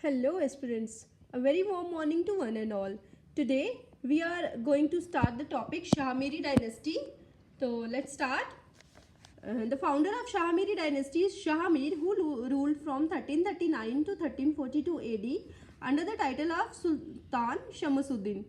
Hello aspirants, a very warm morning to one and all. Today we are going to start the topic Shahamiri dynasty. So let's start. The founder of Shahamiri dynasty is Shahamir, who ruled from 1339 to 1342 AD under the title of Sultan Shamsuddin.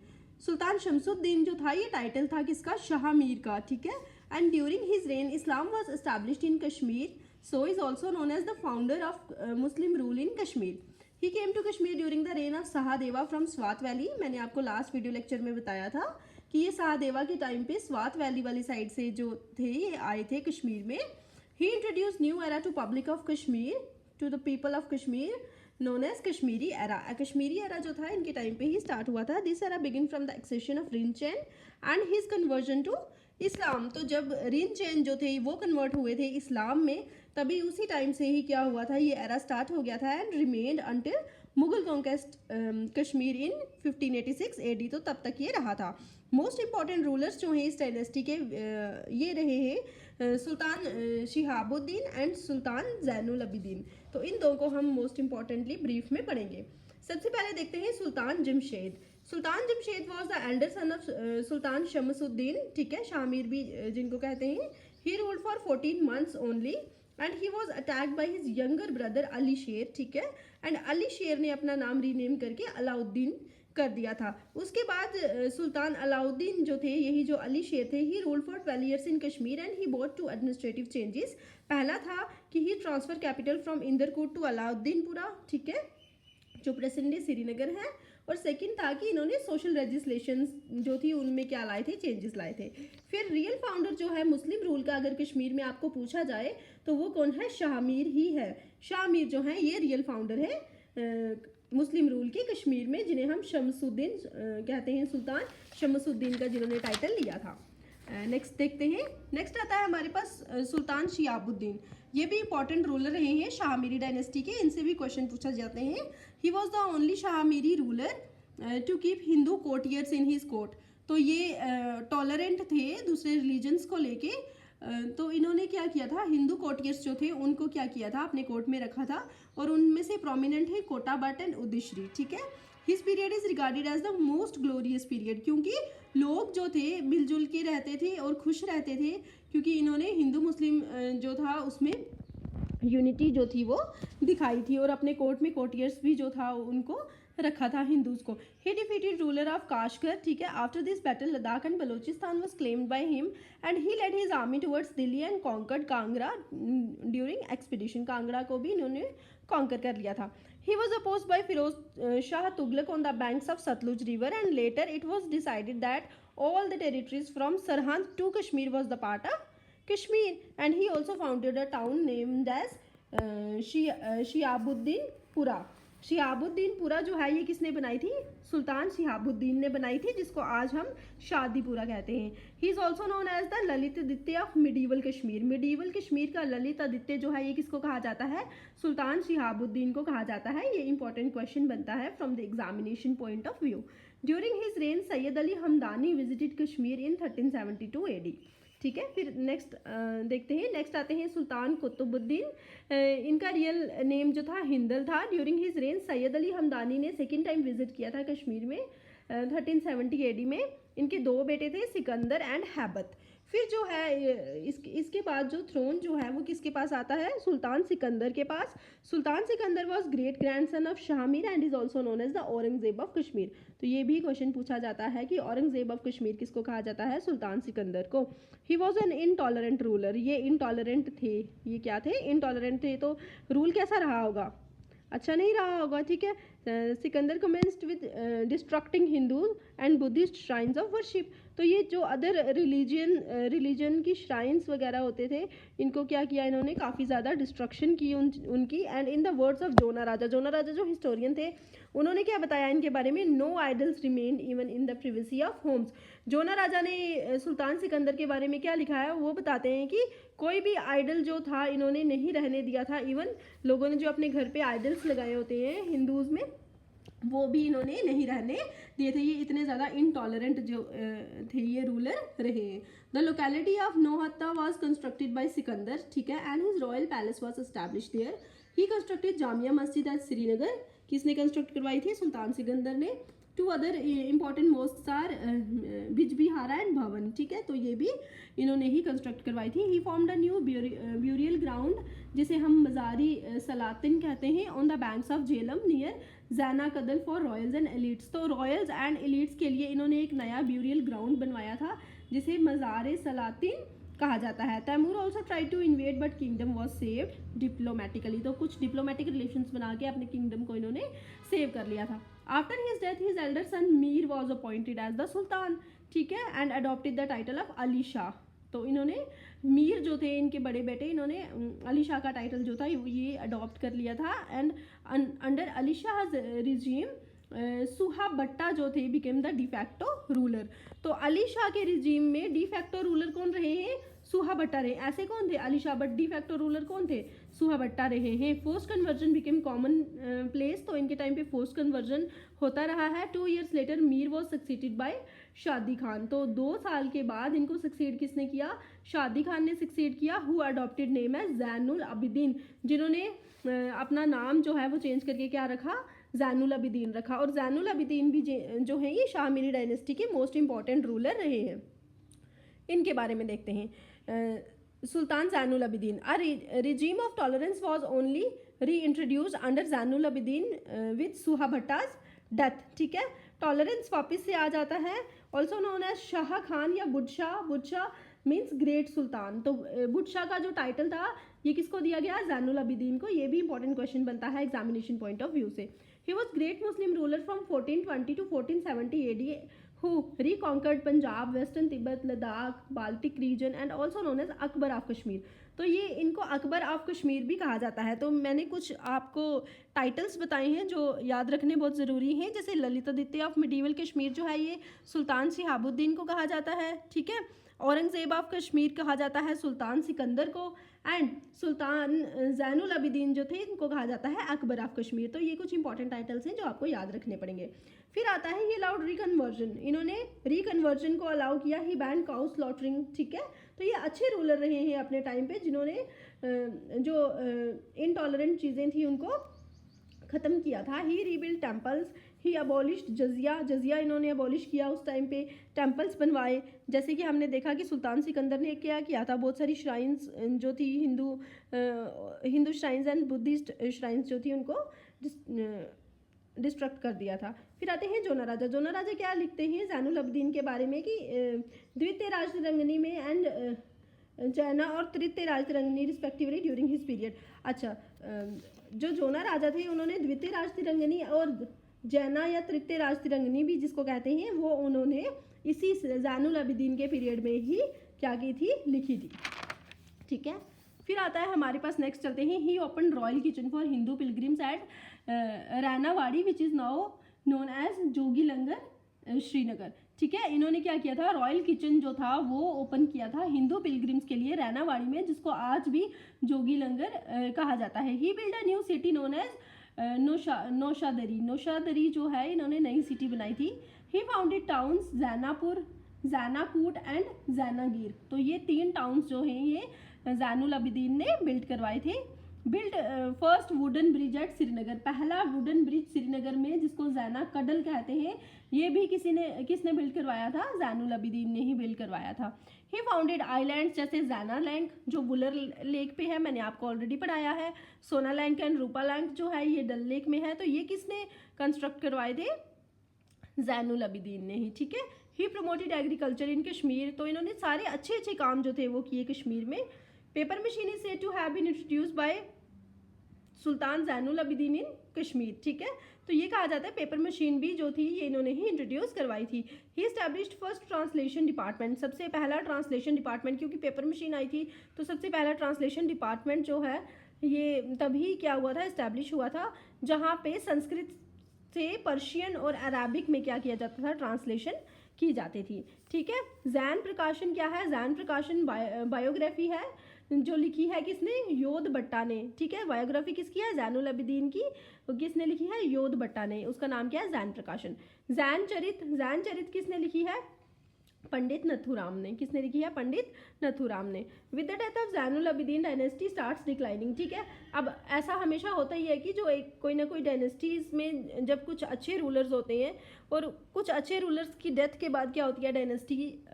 सुल्तान शमसुद्दीन जो था ये title था किसका, शाहमीर का, ठीक है. And during his reign Islam was established in Kashmir, so is also known as the founder of Muslim rule in Kashmir. He came to Kashmir during the reign of Sahadeva from Swat valley. मैंने आपको लास्ट वीडियो लेक्चर में बताया था कि ये सहादेवा के time पे Swat valley वाली साइड से जो थे ये आए थे कश्मीर में. He introduce new era to public of Kashmir, to the people of Kashmir, known as Kashmiri era. Kashmiri era जो था इनके टाइम पे ही स्टार्ट हुआ था. This era begin from the accession of Rinchan and his conversion to Islam. तो जब रिनचैन जो थे वो कन्वर्ट हुए थे इस्लाम में, तभी उसी टाइम से ही क्या हुआ था, ये एरा स्टार्ट हो गया था and remained until Mughal conquest Kashmir in 1586 AD. तो तब तक ये रहा था. मोस्ट इंपॉर्टेंट रूलर्स जो हैं इस डायनेस्टी के ये रहे हैं सुल्तान शिहाबुद्दीन एंड सुल्तान जैनुल अबिदीन. तो इन दो को हम मोस्ट इंपॉर्टेंटली ब्रीफ में पढ़ेंगे. सबसे पहले देखते हैं Sultan Jamshed. Sultan Jamshed was the elder son of Sultan Shamsuddin, ठीक है, शामिर भी जिनको कहते हैं. He ruled for 14 months only and he was attacked by his younger brother Ali Sher, ठीक है. एंड अली शेर ने अपना नाम रीनेम करके अलाउद्दीन कर दिया था. उसके बाद सुल्तान अलाउद्दीन जो थे, यही जो अली शेर थे, he ruled for 12 years in Kashmir and he brought two administrative changes. पहला था कि he transfer capital from Inderkot to Alauddinpura, ठीक है, जो प्रेजेंट डे श्रीनगर है. और सेकंड था कि इन्होंने सोशल लेजिस्लेशन जो थी उनमें क्या लाए थे, चेंजेस लाए थे. फिर रियल फाउंडर जो है मुस्लिम रूल का अगर कश्मीर में आपको पूछा जाए तो वो कौन है, शाहमीर ही है. शाहमीर जो है ये रियल फाउंडर है मुस्लिम रूल के कश्मीर में, जिन्हें हम शमसुद्दीन कहते हैं, सुल्तान शमसुद्दीन का जिन्होंने टाइटल लिया था. नेक्स्ट देखते हैं. नेक्स्ट आता है हमारे पास सुल्तान शिहाबुद्दीन. ये भी इंपॉर्टेंट रूलर रहे हैं शाहमीरी डायनेस्टी के, इनसे भी क्वेश्चन पूछा जाते हैं. He was the only Shahmiri ruler to keep Hindu courtiers in his court. तो ये टॉलरेंट थे दूसरे रिलीजन्स को लेके. तो इन्होंने क्या किया था, हिंदू कोर्टियर्स जो थे उनको क्या किया था, अपने कोर्ट में रखा था. और उनमें से प्रोमिनेंट है कोटा बट एंड उदयश्री, ठीक है. His period is regarded as the most glorious period, क्योंकि लोग जो थे मिलजुल के रहते थे और खुश रहते थे, क्योंकि इन्होंने हिंदू मुस्लिम जो था उसमें यूनिटी जो थी वो दिखाई थी. और अपने कोर्ट में कोर्टियर्स भी जो था उनको रखा था हिंदूज को. He defeated ruler of Kashgar, ठीक है. After this battle Ladakh and Balochistan was claimed by him and he led his army towards Delhi and conquered Kangra during expedition. Kangra को भी इन्होंने कॉन्कर कर लिया था. He was opposed by Firoz Shah Tughlaq on the banks of Satluj River, and later it was decided that all the territories from Sarhand to Kashmir was the part of Kashmir, and he also founded a town named as Shihabuddin Pura. शिहाबुद्दीनपुरा जो है ये किसने बनाई थी, सुल्तान शिहाबुद्दीन ने बनाई थी, जिसको आज हम शादीपुरा कहते हैं. He is also known as the Lalit Aditya of medieval Kashmir. Medieval Kashmir का ललित आदित्य जो है ये किसको कहा जाता है, सुल्तान शिहाबुद्दीन को कहा जाता है. ये इंपॉर्टेंट क्वेश्चन बनता है from the examination point of view. During his reign Syed Ali Hamdani visited Kashmir in 1372 AD, ठीक है. फिर नेक्स्ट देखते हैं. नेक्स्ट आते हैं सुल्तान कुतुबुद्दीन. इनका रियल नेम जो था हिंदल था. During his reign Syed Ali Hamdani ने सेकेंड टाइम विजिट किया था कश्मीर में 1370 AD में. इनके दो बेटे थे, सिकंदर एंड हैबत. फिर जो है इसके बाद जो थ्रोन जो है वो किसके पास आता है, सुल्तान सिकंदर के पास. Sultan Sikandar was great grandson of Shahmir and is also known as the Aurangzeb of Kashmir. तो ये भी क्वेश्चन पूछा जाता है कि औरंगजेब ऑफ कश्मीर किसको कहा जाता है, सुल्तान सिकंदर को. He was an intolerant ruler. ये इनटॉलरेंट थे, ये क्या थे, इनटॉलरेंट थे. तो रूल कैसा रहा होगा, अच्छा नहीं रहा होगा, ठीक है. Sikandar commenced with distracting Hindu and Buddhist shrines of worship. तो ये जो अदर रिलीजन की श्राइन्स वगैरह होते थे इनको क्या किया इन्होंने, काफ़ी ज़्यादा डिस्ट्रक्शन की उनकी. And in the words of Jona Raja जो हिस्टोरियन थे उन्होंने क्या बताया इनके बारे में, no idols remained even in the privacy of homes. Jona Raja ने सुल्तान सिकंदर के बारे में क्या लिखा है, वो बताते हैं कि कोई भी आइडल जो था इन्होंने नहीं रहने दिया था. इवन लोगों ने जो अपने घर पे आइडल्स लगाए होते हैं हिंदूज में वो भी इन्होंने नहीं रहने दिए थे. ये इतने ज़्यादा इनटॉलरेंट जो थे ये रूलर रहे. The locality of Nowhatta was constructed by Sikandar, ठीक है, and his royal palace was establish there. He constructed Jamia Masjid at Srinagar. किसने कंस्ट्रक्ट करवाई थी? सुल्तान सिकंदर ने। Two other important mosques are Bijbehara and Bhawan, ठीक है, तो ये भी इन्होंने ही कंस्ट्रक्ट करवाई थी। He formed a new burial ground, जिसे हम मज़ारी सलातिन कहते हैं, on the banks of Jhelum near Zaina Kadal for royals and elites. तो रॉयल्स एंड एलिट्स के लिए इन्होंने एक नया ब्यूरियल ग्राउंड बनवाया था जिसे मज़ार सलातिन कहा जाता है। Timur also try to invade but kingdom was saved diplomatically, तो कुछ डिप्लोमेटिक रिलेशंस बना के अपने किंगडम को इन्होंने सेव कर लिया था। After his death his elder son Mir was appointed as the sultan, ठीक है, and adopted the title of Ali Shah. तो इन्होंने मीर जो थे इनके बड़े बेटे, इन्होंने अली शाह का टाइटल जो था ये अडॉप्ट कर लिया था। And under Ali Shah regime Suha Bhatta जो थे बिकेम द डिफैक्टो रूलर। तो अली शाह के रिजीम में डिफैक्टो रूलर कौन रहे हैं? सुहा भट्टा रहे। ऐसे कौन थे? Ali Shah, but de facto ruler कौन थे? सुहा भट्टा रहे हैं। Force conversion became common place, तो इनके टाइम पे फोर्स कन्वर्जन होता रहा है। 2 years later Mir was succeeded by Shadi Khan, तो 2 साल के बाद इनको सक्सीड किसने किया? शादी खान ने सक्सीड किया। हु अडॉप्टेड नेम है जैनुल अबिदीन, जिन्होंने अपना नाम जो है वो चेंज करके क्या रखा? जैनुल अबिदीन रखा। और जैनुल अबिदीन भी जो है ये शाह मीरी डायनेस्टी के मोस्ट इंपॉर्टेंट रूलर रहे हैं। इनके बारे में देखते हैं। Sultan Zainul Abidin, a regime of tolerance was only reintroduce under Zainul Abidin with Suha Bhatta's death, ठीक है, टॉलरेंस वापस से आ जाता है। Also known as Shah Khan या बुडशाह, बुडशाह मीन्स ग्रेट सुल्तान। तो बुडशाह का जो टाइटल था ये किसको दिया गया? जैनुल अबिदीन को। ये भी इंपॉर्टेंट क्वेश्चन बनता है एग्जामिनेशन पॉइंट ऑफ व्यू से। He was great Muslim ruler from 1420 to 1470 AD who reconquered Punjab, western Tibet, Ladakh, Baltic region and also known as Akbar of Kashmir. तो ये इनको अकबर ऑफ कश्मीर भी कहा जाता है। तो मैंने कुछ आपको टाइटल्स बताए हैं जो याद रखने बहुत ज़रूरी हैं, जैसे ललितादित्य ऑफ मिडीवल कश्मीर जो है ये सुल्तान शिहाबुद्दीन को कहा जाता है, ठीक है। औरंगज़ेब ऑफ कश्मीर कहा जाता है सुल्तान सिकंदर को, एंड सुल्तान जैनुल अबिदीन जो थे इनको कहा जाता है अकबर ऑफ कश्मीर। तो ये कुछ इंपॉर्टेंट टाइटल्स हैं जो आपको याद रखने पड़ेंगे। फिर आता है ये अलाउड रिकन्वर्जन, इन्होंने रिकन्वर्जन को अलाउ किया। ही बैन काउ स्लॉटरिंग, ठीक है, तो ये अच्छे रूलर रहे हैं अपने टाइम पे जिन्होंने जो इनटॉलरेंट चीज़ें थी उनको ख़त्म किया था। ही रीबिल्ड टेम्पल्स, ही अबॉलिश्ड जजिया, जजिया इन्होंने अबॉलिश किया उस टाइम पे। टेम्पल्स बनवाए, जैसे कि हमने देखा कि सुल्तान सिकंदर ने क्या किया था, बहुत सारी श्राइन्स जो थी Hindu shrines and Buddhist shrines जो थी उनको डिस्ट्रक्ट कर दिया था। फिर आते हैं जोना राजा। जोना राजा क्या लिखते हैं जैनुल अबिदीन के बारे में कि द्वितीय राजतरंगिणी में एंड जैना और तृतीय Rajatarangini respectively during his period. अच्छा, जो जोना राजा थे उन्होंने द्वितीय राजतरंगिणी और जैना या तृतीय राजतरंगिणी भी जिसको कहते हैं वो उन्होंने इसी जैनुल अबिदीन के पीरियड में ही क्या की थी? लिखी थी, ठीक है। फिर आता है हमारे पास नेक्स्ट चलते हैं। He open royal kitchen for Hindu pilgrims at Rainawari which is now known as Jogi Langar Srinagar, ठीक है। इन्होंने क्या किया था? रॉयल किचन जो था वो ओपन किया था हिंदू पिलग्रिम्स के लिए रैनावाड़ी में, जिसको आज भी जोगी लंगर कहा जाता है। He build a new city known as Naushahri, Naushahri जो है इन्होंने नई सिटी बनाई थी। He founded towns Zainapur, Zainakot and Zainagir. तो ये 3 टाउन्स जो हैं ये जैनुल अबिदीन ने बिल्ड करवाए थे। Build first wooden bridge at Srinagar, पहला वुडन ब्रिज श्रीनगर में जिसको जैना कडल कहते हैं, ये भी किसने बिल्ड करवाया था? जैनुल अबिदीन ने ही बिल्ड करवाया था। ही फाउंडेड आइलैंड्स जैसे जैना लैंक जो वुलर लेक पे है, मैंने आपको ऑलरेडी पढ़ाया है। सोना लैंक एंड रूपा लैंक जो है ये डल लेक में है। तो ये किसने कंस्ट्रक्ट करवाए थे? जैनुल अबिदीन ने ही, ठीक है। ही प्रमोटेड एग्रीकल्चर इन कश्मीर, तो इन्होंने सारे अच्छे अच्छे काम जो थे वो किए कश्मीर में। Paper machine is said to have been introduced by Sultan Zainul Abidin in Kashmir, ठीक है। तो ये कहा जाता है पेपर मशीन भी जो थी ये इन्होंने ही इंट्रोड्यूस करवाई थी। ही एस्टैब्लिश्ड फर्स्ट ट्रांसलेशन डिपार्टमेंट, सबसे पहला ट्रांसलेशन डिपार्टमेंट, क्योंकि पेपर मशीन आई थी तो सबसे पहला ट्रांसलेशन डिपार्टमेंट जो है ये तभी क्या हुआ था? इस्टेब्लिश हुआ था, जहाँ पे संस्कृत से पर्शियन और अराबिक में क्या किया जाता था? ट्रांसलेशन की जाती थी, ठीक है। जैन प्रकाशन क्या है? जैन प्रकाशन बायोग्राफी है जो लिखी है किसने? योध भट्टा ने, ठीक है। बायोग्राफी किसकी है? जैनुल अबिदीन की। किसने लिखी है? योध भट्टा ने। उसका नाम क्या है? जैन प्रकाशन। जैन चरित, जैन चरित किसने लिखी है? पंडित नथुराम ने। किसने लिखी है? पंडित नथुराम ने। With the death of Zainul Abidin dynasty starts declining. ठीक है, अब ऐसा हमेशा होता ही है कि जो एक कोई ना कोई डायनेस्टीज़ में जब कुछ अच्छे रूलर्स होते हैं और कुछ अच्छे रूलर्स की डेथ के बाद क्या होती है, डायनेस्टी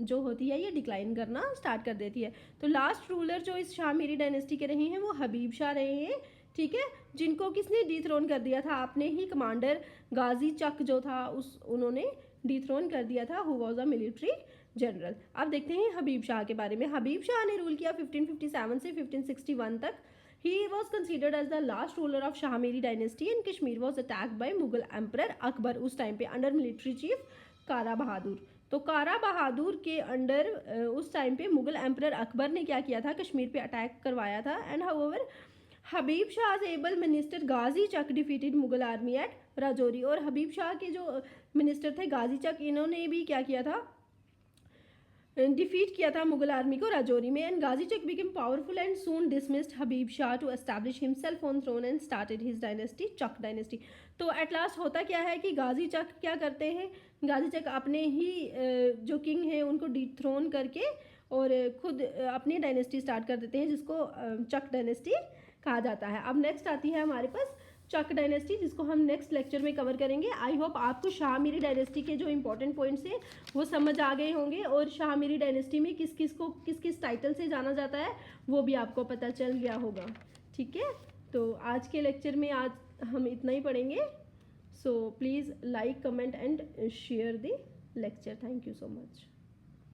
जो होती है ये डिक्लाइन करना स्टार्ट कर देती है। तो लास्ट रूलर जो इस शाह मीरी डायनेस्टी के रहे हैं वो हबीब शाह रहे हैं। ठीक है, जिनको किसने डिथ्रोन कर दिया था? आपने ही कमांडर गाजी चक जो था उन्होंने डिथ्रोन कर दिया था, who was a military general. अब देखते हैं हबीब शाह के बारे में। हबीब शाह ने रूल किया 1557 से 1561 तक। He was considered as the last ruler of Shah Miri dynasty and Kashmir was attacked by Mughal emperor Akbar उस टाइम पे अंडर मिलिट्री चीफ कारा बहादुर। तो कारा बहादुर के अंडर उस टाइम पे मुगल एम्पर अकबर ने क्या किया था? कश्मीर पे अटैक करवाया था। And however Habib Shah able minister Ghazi Chak defeated Mughal army at Rajouri. और हबीब शाह के जो मिनिस्टर थे गाजी चक, इन्होंने भी क्या किया था? डिफीट किया था मुगल आर्मी को राजौरी में। And Ghazi Chak became powerful and soon dismissed Habib Shah to establish himself on throne and started his dynasty Chak dynasty. तो एट लास्ट होता क्या है कि गाजी चक क्या करते हैं? गाजी चक अपने ही जो किंग है उनको डिथ्रोन करके और खुद अपनी डायनेस्टी स्टार्ट कर देते हैं, जिसको चक डायनेस्टी कहा जाता है। अब नेक्स्ट आती है हमारे पास चक डायनेस्टी, जिसको हम नेक्स्ट लेक्चर में कवर करेंगे। आई होप आपको शाह मीरी डायनेस्टी के जो इंपॉर्टेंट पॉइंट्स हैं वो समझ आ गए होंगे, और शाह मीरी डायनेस्टी में किस किस टाइटल से जाना जाता है वो भी आपको पता चल गया होगा। ठीक है, तो आज के लेक्चर में आज हम इतना ही पढ़ेंगे। So please like, comment and share the lecture. Thank you so much.